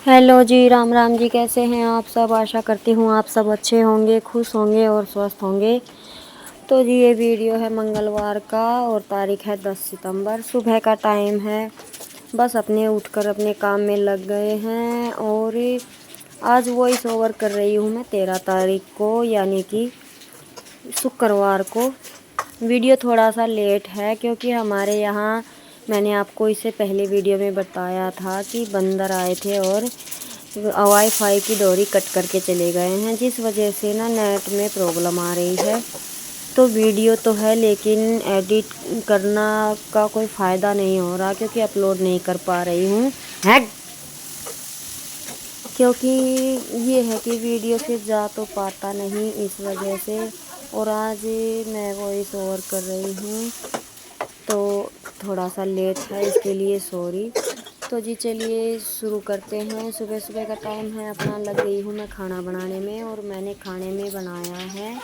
Hello जी, राम राम जी। कैसे हैं आप सब? आशा करती हूँ आप सब अच्छे होंगे, खुश होंगे और स्वस्थ होंगे। तो जी ये वीडियो है मंगलवार का और तारीख है 10 सितंबर। सुबह का टाइम है, बस अपने उठकर अपने काम में लग गए हैं। और आज वॉइस ओवर कर रही हूँ मैं 13 तारीख को, यानी कि शुक्रवार को। वीडियो थोड़ा सा लेट है क्योंकि हमारे यहाँ, मैंने आपको इससे पहले वीडियो में बताया था कि बंदर आए थे और वाईफाई की डोरी कट करके चले गए हैं, जिस वजह से ना नेट में प्रॉब्लम आ रही है। तो वीडियो तो है लेकिन एडिट करना का कोई फ़ायदा नहीं हो रहा क्योंकि अपलोड नहीं कर पा रही हूँ है, क्योंकि ये है कि वीडियो फिर जा तो पाता नहीं, इस वजह से। और आज मैं वॉइस ओवर कर रही हूँ तो थोड़ा सा लेट है, इसके लिए सॉरी। तो जी चलिए शुरू करते हैं। सुबह सुबह का टाइम है, अपना लग गई हूँ मैं खाना बनाने में। और मैंने खाने में बनाया है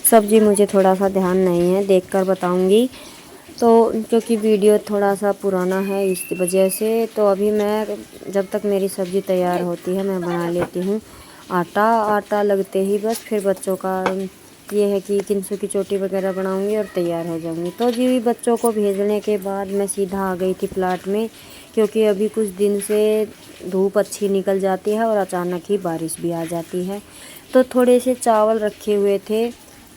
सब्जी, मुझे थोड़ा सा ध्यान नहीं है, देखकर बताऊंगी। तो क्योंकि वीडियो थोड़ा सा पुराना है इस वजह से, तो अभी मैं, जब तक मेरी सब्ज़ी तैयार होती है मैं बना लेती हूँ आटा लगते ही बस फिर बच्चों का ये है कि किंसू की चोटी वगैरह बनाऊंगी और तैयार हो जाऊंगी। तो जी बच्चों को भेजने के बाद मैं सीधा आ गई थी प्लाट में, क्योंकि अभी कुछ दिन से धूप अच्छी निकल जाती है और अचानक ही बारिश भी आ जाती है। तो थोड़े से चावल रखे हुए थे,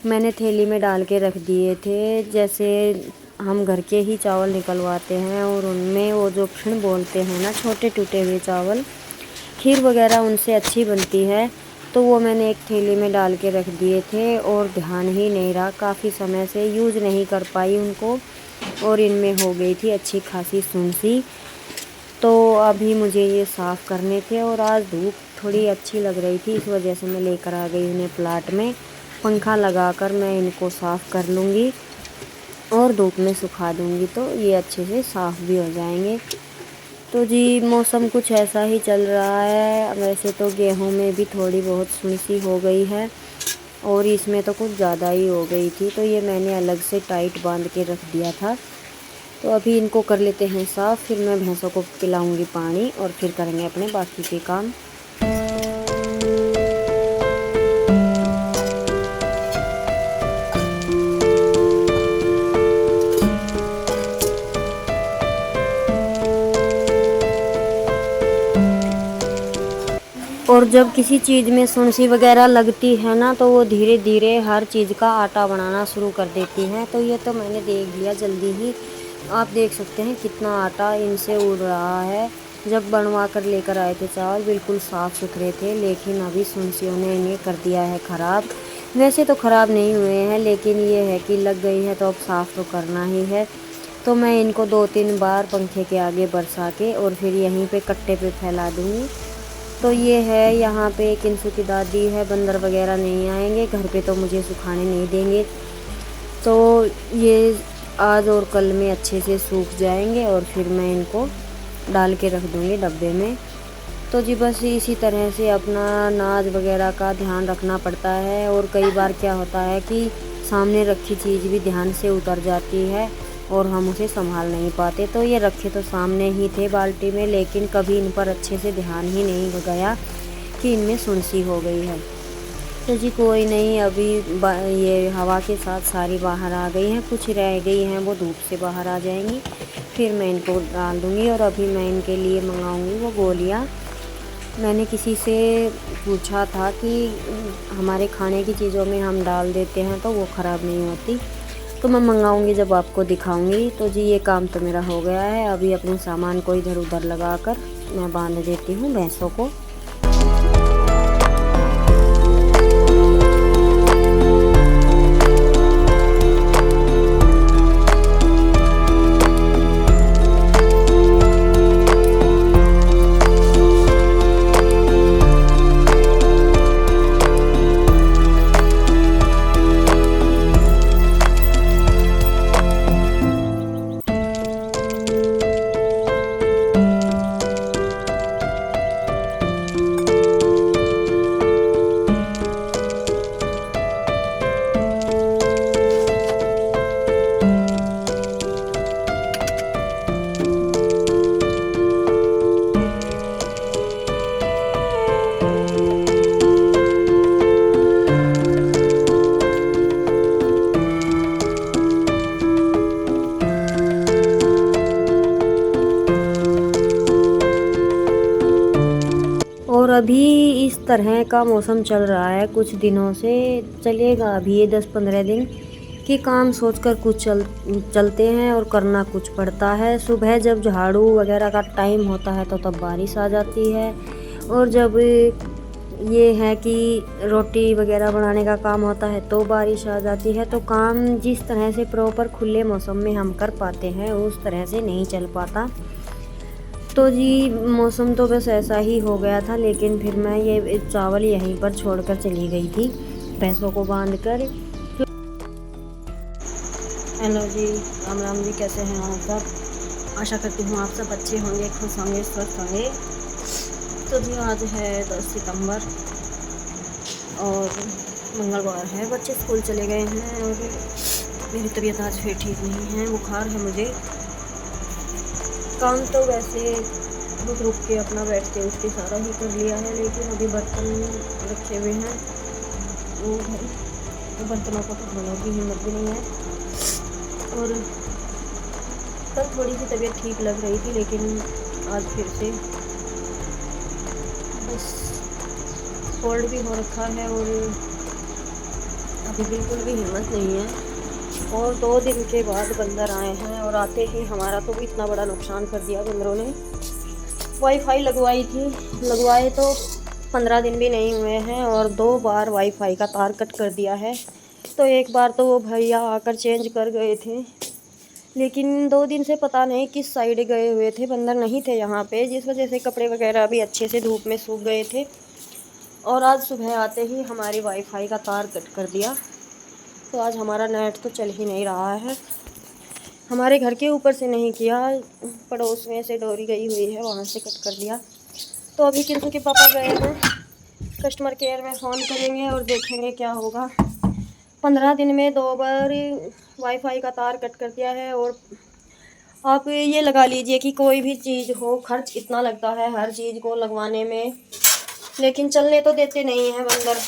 मैंने थैली में डाल के रख दिए थे। जैसे हम घर के ही चावल निकलवाते हैं और उनमें वो जो फिण बोलते हैं ना, छोटे टूटे हुए चावल, खीर वगैरह उनसे अच्छी बनती है। तो वो मैंने एक थैली में डाल के रख दिए थे और ध्यान ही नहीं रहा, काफ़ी समय से यूज़ नहीं कर पाई उनको और इनमें हो गई थी अच्छी खासी सुनसी। तो अभी मुझे ये साफ़ करने थे और आज धूप थोड़ी अच्छी लग रही थी, इस वजह से मैं लेकर आ गई उन्हें प्लाट में। पंखा लगाकर मैं इनको साफ़ कर लूँगी और धूप में सुखा दूँगी तो ये अच्छे से साफ़ भी हो जाएंगे। तो जी मौसम कुछ ऐसा ही चल रहा है। वैसे तो गेहूं में भी थोड़ी बहुत सुनसी हो गई है और इसमें तो कुछ ज़्यादा ही हो गई थी, तो ये मैंने अलग से टाइट बांध के रख दिया था। तो अभी इनको कर लेते हैं साफ़, फिर मैं भैंसों को पिलाऊंगी पानी और फिर करेंगे अपने बाकी के काम। और जब किसी चीज़ में सुनसी वगैरह लगती है ना, तो वो धीरे धीरे हर चीज़ का आटा बनाना शुरू कर देती हैं। तो ये तो मैंने देख लिया जल्दी ही। आप देख सकते हैं कितना आटा इनसे उड़ रहा है। जब बनवा कर लेकर आए थे चावल बिल्कुल साफ़ सुथरे थे, लेकिन अभी सुनसियों ने इन्हें कर दिया है ख़राब। वैसे तो ख़राब नहीं हुए हैं, लेकिन ये है कि लग गई है तो अब साफ़ तो करना ही है। तो मैं इनको 2-3 बार पंखे के आगे बरसा के और फिर यहीं पे कट्टे पे फैला दूँगी। तो ये है, यहाँ पे किंसू की दादी है, बंदर वगैरह नहीं आएंगे घर पे, तो मुझे सुखाने नहीं देंगे। तो ये आज और कल में अच्छे से सूख जाएंगे और फिर मैं इनको डाल के रख दूँगी डब्बे में। तो जी बस इसी तरह से अपना अनाज वगैरह का ध्यान रखना पड़ता है। और कई बार क्या होता है कि सामने रखी चीज़ भी ध्यान से उतर जाती है और हम उसे संभाल नहीं पाते। तो ये रखे तो सामने ही थे बाल्टी में, लेकिन कभी इन पर अच्छे से ध्यान ही नहीं गया कि इनमें सुनसी हो गई है। तो जी कोई नहीं, अभी ये हवा के साथ सारी बाहर आ गई हैं, कुछ रह गई हैं वो धूप से बाहर आ जाएंगी, फिर मैं इनको डाल दूँगी। और अभी मैं इनके लिए मंगाऊँगी वो गोलियाँ। मैंने किसी से पूछा था कि हमारे खाने की चीज़ों में हम डाल देते हैं तो वो ख़राब नहीं होती, तो मैं मंगाऊंगी जब आपको दिखाऊंगी। तो जी ये काम तो मेरा हो गया है, अभी अपने सामान को इधर उधर लगाकर मैं बांध देती हूँ भैंसों को। अभी इस तरह का मौसम चल रहा है कुछ दिनों से, चलेगा अभी ये 10-15 दिन कि काम सोचकर कुछ चलते हैं और करना कुछ पड़ता है। सुबह जब झाड़ू वगैरह का टाइम होता है तो तब बारिश आ जाती है, और जब ये है कि रोटी वगैरह बनाने का काम होता है तो बारिश आ जाती है। तो काम जिस तरह से प्रॉपर खुले मौसम में हम कर पाते हैं उस तरह से नहीं चल पाता। तो जी मौसम तो बस ऐसा ही हो गया था, लेकिन फिर मैं ये चावल यहीं पर छोड़कर चली गई थी भैंसों को बांध कर। हेलो जी, राम राम जी, कैसे हैं आप सब? आशा करती हूँ आप सब अच्छे होंगे, खुश होंगे, स्वस्थ होंगे। तो जी आज है 10 सितंबर और मंगलवार है। बच्चे स्कूल चले गए हैं और मेरी तबीयत आज फिर ठीक नहीं है, बुखार है मुझे। काम तो वैसे रुक रुक के अपना बैठते उठते सारा ही कर लिया है, लेकिन अभी बर्तन रखे हुए हैं वो भाई, तो बर्तनों को तो धोने की हिम्मत भी नहीं है। और कल थोड़ी सी तबीयत ठीक लग रही थी, लेकिन आज फिर से बस कोल्ड भी हो रखा है और अभी बिल्कुल भी हिम्मत नहीं है। और 2 दिन के बाद बंदर आए हैं और आते ही हमारा तो इतना बड़ा नुकसान कर दिया बंदरों ने। वाईफाई लगवाई थी, लगवाए तो 15 दिन भी नहीं हुए हैं और 2 बार वाईफाई का तार कट कर दिया है। तो एक बार तो वो भैया आकर चेंज कर गए थे, लेकिन 2 दिन से पता नहीं किस साइड गए हुए थे, बंदर नहीं थे यहाँ पे, जिस वजह से कपड़े वगैरह भी अच्छे से धूप में सूख गए थे। और आज सुबह आते ही हमारी वाईफाई का तार कट कर दिया। तो आज हमारा नेट तो चल ही नहीं रहा है। हमारे घर के ऊपर से नहीं किया, पड़ोस में से डोरी गई हुई है वहाँ से कट कर दिया। तो अभी किंतु के पापा गए हैं, कस्टमर केयर में फ़ोन करेंगे और देखेंगे क्या होगा। 15 दिन में 2 बार वाईफाई का तार कट कर दिया है। और आप ये लगा लीजिए कि कोई भी चीज़ हो, खर्च इतना लगता है हर चीज़ को लगवाने में, लेकिन चलने तो देते नहीं हैं बंदर।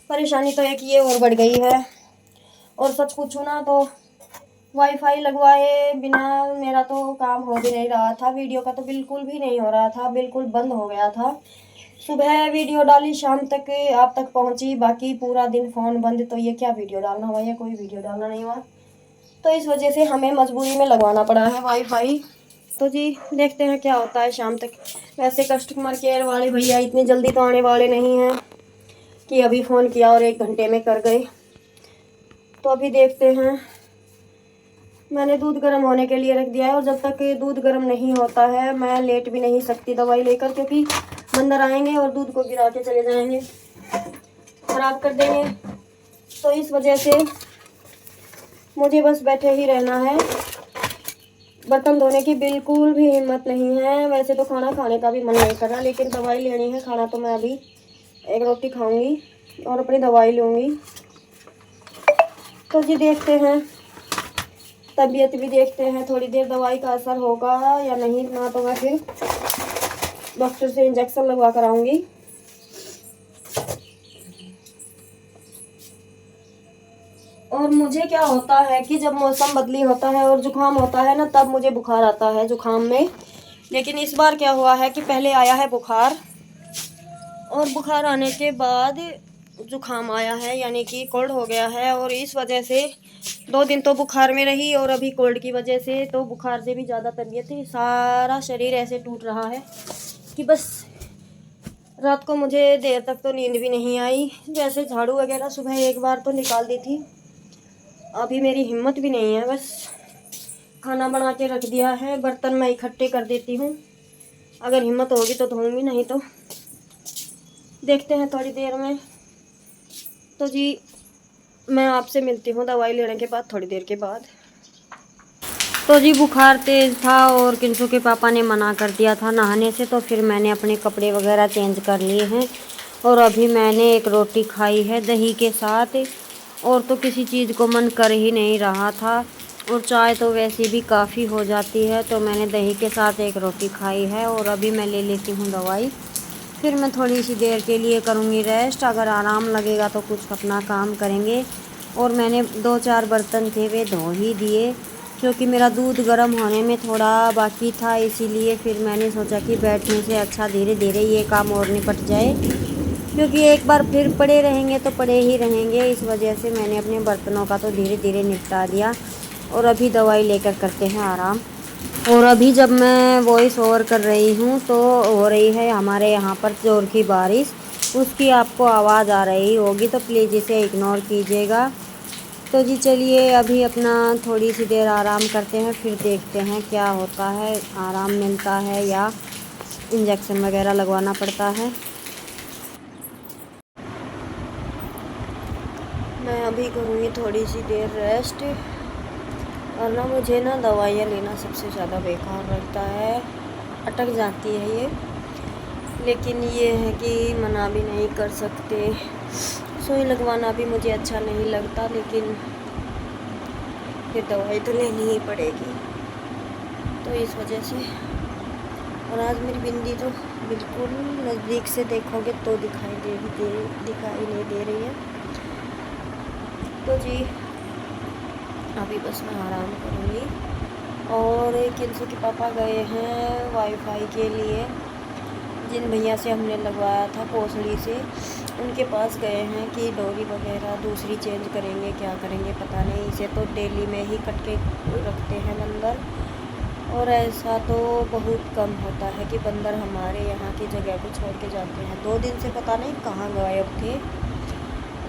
परेशानी तो एक ये और बढ़ गई है। और सच पूछूँ ना तो वाईफाई लगवाए बिना मेरा तो काम हो भी नहीं रहा था, वीडियो का तो बिल्कुल भी नहीं हो रहा था, बिल्कुल बंद हो गया था। सुबह वीडियो डाली, शाम तक आप तक पहुंची, बाकी पूरा दिन फ़ोन बंद। तो ये क्या वीडियो डालना हुआ, या कोई वीडियो डालना नहीं हुआ। तो इस वजह से हमें मजबूरी में लगवाना पड़ा है वाईफाई। तो जी देखते हैं क्या होता है शाम तक। वैसे कस्टमर केयर वाले भैया इतनी जल्दी तो आने वाले नहीं हैं कि अभी फ़ोन किया और 1 घंटे में कर गए। तो अभी देखते हैं। मैंने दूध गर्म होने के लिए रख दिया है, और जब तक दूध गर्म नहीं होता है मैं लेट भी नहीं सकती दवाई लेकर, क्योंकि बंदर आएंगे और दूध को गिरा के चले जाएंगे, ख़राब कर देंगे। तो इस वजह से मुझे बस बैठे ही रहना है। बर्तन धोने की बिल्कुल भी हिम्मत नहीं है। वैसे तो खाना खाने का भी मन नहीं कर रहा, लेकिन दवाई लेनी है। खाना तो मैं अभी 1 रोटी खाऊंगी और अपनी दवाई लूँगी। तो जी देखते हैं, तबीयत भी देखते हैं, थोड़ी देर दवाई का असर होगा या नहीं, ना तो मैं फिर डॉक्टर से इंजेक्शन लगवा कर आऊँगी। और मुझे क्या होता है कि जब मौसम बदली होता है और जुकाम होता है ना, तब मुझे बुखार आता है जुकाम में। लेकिन इस बार क्या हुआ है कि पहले आया है बुखार, और बुखार आने के बाद जुकाम आया है, यानी कि कोल्ड हो गया है। और इस वजह से 2 दिन तो बुखार में रही, और अभी कोल्ड की वजह से तो बुखार से भी ज़्यादा तबीयत थी। सारा शरीर ऐसे टूट रहा है कि बस रात को मुझे देर तक तो नींद भी नहीं आई। जैसे झाड़ू वगैरह सुबह 1 बार तो निकाल दी थी, अभी मेरी हिम्मत भी नहीं है। बस खाना बना के रख दिया है, बर्तन मैं इकट्ठे कर देती हूँ, अगर हिम्मत होगी तो धोऊंगी, नहीं तो देखते हैं थोड़ी देर में। तो जी मैं आपसे मिलती हूँ दवाई लेने के बाद, थोड़ी देर के बाद। तो जी बुखार तेज़ था और किंसू के पापा ने मना कर दिया था नहाने से, तो फिर मैंने अपने कपड़े वगैरह चेंज कर लिए हैं। और अभी मैंने 1 रोटी खाई है दही के साथ, और तो किसी चीज़ को मन कर ही नहीं रहा था। और चाय तो वैसे भी काफ़ी हो जाती है, तो मैंने दही के साथ 1 रोटी खाई है। और अभी मैं ले लेती हूँ दवाई, फिर मैं थोड़ी सी देर के लिए करूँगी रेस्ट। अगर आराम लगेगा तो कुछ अपना काम करेंगे। और मैंने 2-4 बर्तन थे वे धो ही दिए, क्योंकि मेरा दूध गर्म होने में थोड़ा बाकी था, इसीलिए फिर मैंने सोचा कि बैठने से अच्छा धीरे धीरे ये काम और निपट जाए, क्योंकि एक बार फिर पड़े रहेंगे तो पड़े ही रहेंगे। इस वजह से मैंने अपने बर्तनों का तो धीरे धीरे निपटा दिया और अभी दवाई लेकर करते हैं आराम। और अभी जब मैं वॉइस ओवर कर रही हूँ तो हो रही है हमारे यहाँ पर जोर की बारिश, उसकी आपको आवाज़ आ रही होगी, तो प्लीज़ इसे इग्नोर कीजिएगा। तो जी चलिए अभी अपना थोड़ी सी देर आराम करते हैं, फिर देखते हैं क्या होता है, आराम मिलता है या इंजेक्शन वगैरह लगवाना पड़ता है। मैं अभी करूँगी थोड़ी सी देर रेस्ट। और ना मुझे ना दवाइयाँ लेना सबसे ज़्यादा बेकार लगता है, अटक जाती है ये, लेकिन ये है कि मना भी नहीं कर सकते। सुई लगवाना भी मुझे अच्छा नहीं लगता, लेकिन फिर दवाई तो लेनी ही पड़ेगी, तो इस वजह से। और आज मेरी बिंदी तो बिल्कुल नज़दीक से देखोगे तो दिखाई नहीं दे रही है। तो जी अभी बस मैं आराम करूँगी। और किंसू के पापा गए हैं वाईफाई के लिए, जिन भैया से हमने लगवाया था पोसड़ी से, उनके पास गए हैं कि डोरी वगैरह दूसरी चेंज करेंगे, क्या करेंगे पता नहीं। इसे तो डेली में ही कट के रखते हैं बंदर, और ऐसा तो बहुत कम होता है कि बंदर हमारे यहाँ की जगह को छोड़ के जाते हैं। 2 दिन से पता नहीं कहाँ गायब थे,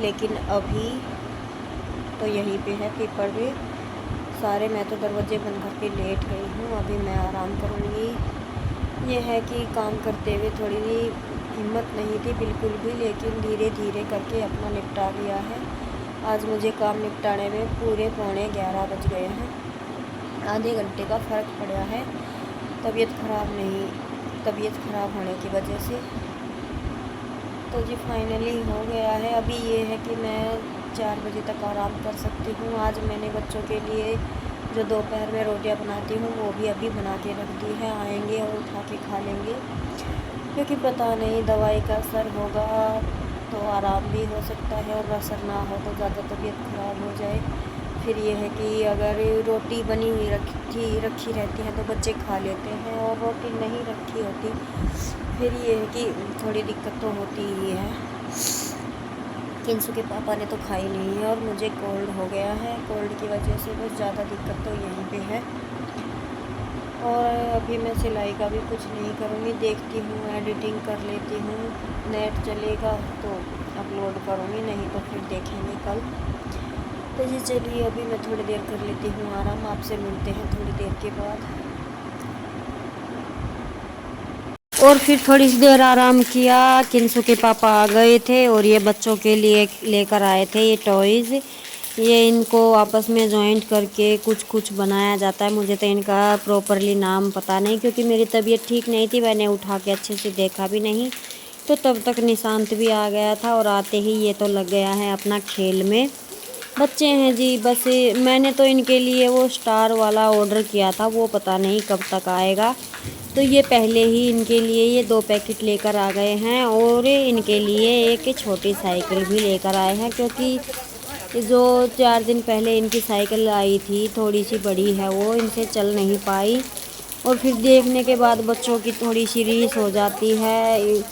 लेकिन अभी तो यहीं पे है पीपल में सारे। मैं तो दरवाजे बंद करके लेट गई हूँ, अभी मैं आराम करूँगी। ये है कि काम करते हुए थोड़ी हिम्मत नहीं थी बिल्कुल भी, लेकिन धीरे धीरे करके अपना निपटा लिया है। आज मुझे काम निपटाने में पूरे 11:15 बज गए हैं, आधे घंटे का फ़र्क पड़ा है तबीयत ख़राब होने की वजह से। तो जी फाइनली हो गया है। अभी ये है कि मैं 4 बजे तक आराम कर सकती हूँ। आज मैंने बच्चों के लिए जो दोपहर में रोटियां बनाती हूँ वो भी अभी बना के रख दी है, आएंगे और उठा के खा लेंगे, क्योंकि पता नहीं दवाई का असर होगा तो आराम भी हो सकता है, और असर ना हो तो ज़्यादा तबीयत ख़राब हो जाए। फिर ये है कि अगर रोटी बनी हुई रखी रहती है तो बच्चे खा लेते हैं, और रोटी नहीं रखी होती फिर ये है कि थोड़ी दिक्कत तो होती ही है। किंसू के पापा ने तो खाई नहीं है, और मुझे कोल्ड हो गया है, कोल्ड की वजह से बस ज़्यादा दिक्कत तो यहीं पे है। और अभी मैं सिलाई का भी कुछ नहीं करूँगी, देखती हूँ एडिटिंग कर लेती हूँ, नेट चलेगा तो अपलोड करूँगी, नहीं तो फिर देखेंगे कल। तो जी चलिए अभी मैं थोड़ी देर कर लेती हूँ आराम, आपसे मिलते हैं थोड़ी देर के बाद। और फिर थोड़ी सी देर आराम किया। किंसू के पापा आ गए थे और ये बच्चों के लिए लेकर आए थे ये टॉयज़। ये इनको आपस में जॉइंट करके कुछ कुछ बनाया जाता है, मुझे तो इनका प्रॉपरली नाम पता नहीं, क्योंकि मेरी तबीयत ठीक नहीं थी, मैंने उठा के अच्छे से देखा भी नहीं। तो तब तक निशांत भी आ गया था, और आते ही ये तो लग गया है अपना खेल में। बच्चे हैं जी, बस मैंने तो इनके लिए वो स्टार वाला ऑर्डर किया था, वो पता नहीं कब तक आएगा। तो ये पहले ही इनके लिए ये 2 पैकेट लेकर आ गए हैं, और इनके लिए एक छोटी साइकिल भी लेकर आए हैं, क्योंकि जो 4 दिन पहले इनकी साइकिल आई थी थोड़ी सी बड़ी है, वो इनसे चल नहीं पाई। और फिर देखने के बाद बच्चों की थोड़ी सी रीस हो जाती है,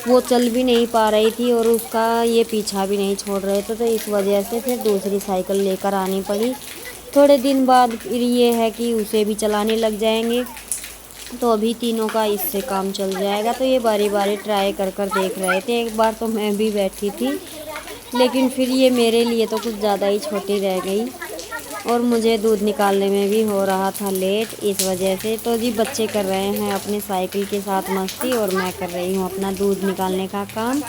वो चल भी नहीं पा रही थी और उसका ये पीछा भी नहीं छोड़ रहे थे, तो इस वजह से फिर दूसरी साइकिल लेकर आनी पड़ी। थोड़े दिन बाद फिर ये है कि उसे भी चलाने लग जाएंगे, तो अभी तीनों का इससे काम चल जाएगा। तो ये बारी बारी ट्राई कर कर देख रहे थे। एक बार तो मैं भी बैठी थी, लेकिन फिर ये मेरे लिए तो कुछ ज़्यादा ही छोटी रह गई, और मुझे दूध निकालने में भी हो रहा था लेट, इस वजह से। तो जी बच्चे कर रहे हैं अपने साइकिल के साथ मस्ती, और मैं कर रही हूँ अपना दूध निकालने का काम।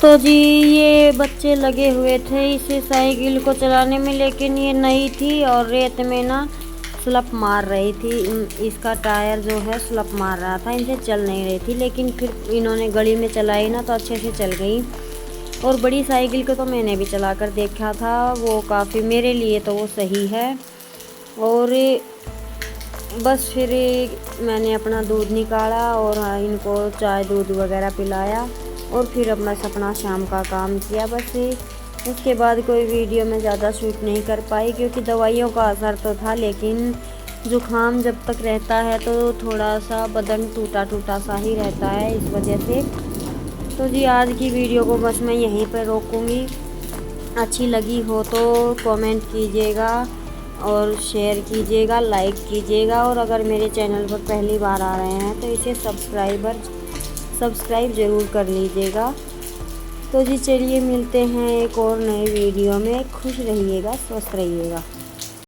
तो जी ये बच्चे लगे हुए थे इसे साइकिल को चलाने में, लेकिन ये नई थी और रेत में ना स्लप मार रही थी। इसका टायर जो है स्लप मार रहा था, इनसे चल नहीं रही थी। लेकिन फिर इन्होंने गली में चलाई ना तो अच्छे से चल गई। और बड़ी साइकिल को तो मैंने भी चला कर देखा था, वो काफ़ी मेरे लिए तो वो सही है। और बस फिर मैंने अपना दूध निकाला और इनको चाय दूध वगैरह पिलाया और फिर अब बस अपना शाम का काम किया। बस उसके बाद कोई वीडियो में ज़्यादा शूट नहीं कर पाई क्योंकि दवाइयों का असर तो था, लेकिन ज़ुकाम जब तक रहता है तो थोड़ा सा बदन टूटा टूटा सा ही रहता है, इस वजह से। तो जी आज की वीडियो को बस मैं यहीं पर रोकूँगी। अच्छी लगी हो तो कमेंट कीजिएगा और शेयर कीजिएगा, लाइक कीजिएगा। और अगर मेरे चैनल पर पहली बार आ रहे हैं तो इसे सब्सक्राइब ज़रूर कर लीजिएगा। तो जी चलिए मिलते हैं एक और नए वीडियो में। खुश रहिएगा, स्वस्थ रहिएगा।